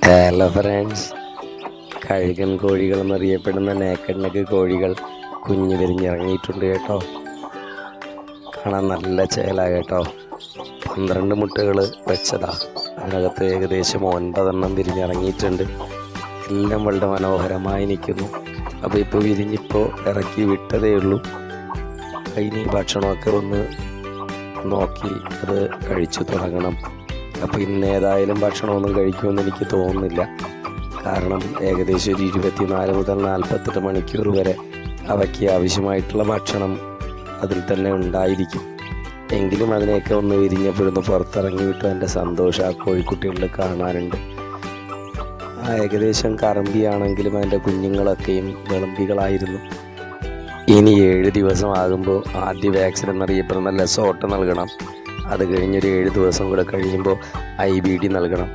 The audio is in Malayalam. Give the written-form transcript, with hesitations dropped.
ഹലോ ഫ്രണ്ട്സ്, കഴുകൻ കോഴികൾ എന്നറിയപ്പെടുന്ന നേക്കഡ് നെക്ക് കോഴികൾ കുഞ്ഞു വിരിഞ്ഞിറങ്ങിയിട്ടുണ്ട് കേട്ടോ. കാണാൻ നല്ല ചേല കേട്ടോ. 12 മുട്ടകൾ വെച്ചതാ. അതിനകത്ത് ഏകദേശം 9 വിരിഞ്ഞിറങ്ങിയിട്ടുണ്ട്. എല്ലാം വളരെ മനോഹരമായി നിൽക്കുന്നു. അപ്പോൾ ഇപ്പോൾ വിരിഞ്ഞിപ്പോൾ ഇറക്കി വിട്ടതേ ഉള്ളൂ. ഇനി ഭക്ഷണമൊക്കെ ഒന്ന് നോക്കി അത് കഴിച്ചു തുടങ്ങണം. അപ്പോൾ ഇന്ന് ഏതായാലും ഭക്ഷണമൊന്നും കഴിക്കുമെന്ന് എനിക്ക് തോന്നുന്നില്ല. കാരണം ഏകദേശം ഒരു 24 മുതൽ 48 മണിക്കൂർ വരെ അവയ്ക്ക് ആവശ്യമായിട്ടുള്ള ഭക്ഷണം അതിൽ തന്നെ ഉണ്ടായിരിക്കും. എങ്കിലും അതിനെയൊക്കെ ഒന്ന് വിരിഞ്ഞപ്പോഴൊന്ന് പുറത്തിറങ്ങി വിട്ടു എൻ്റെ സന്തോഷം ആ കോഴിക്കുട്ടികളിൽ കാണാനുണ്ട്. ഏകദേശം കറമ്പിയാണെങ്കിലും അതിൻ്റെ കുഞ്ഞുങ്ങളൊക്കെയും വിളമ്പികളായിരുന്നു. ഇനി 7 ദിവസം ആകുമ്പോൾ ആദ്യ വാക്സിൻ എന്നറിയപ്പെടുന്ന ലെസോട്ട് നൽകണം. അത് കഴിഞ്ഞൊരു 7 ദിവസം കൂടെ കഴിയുമ്പോൾ IBD നൽകണം.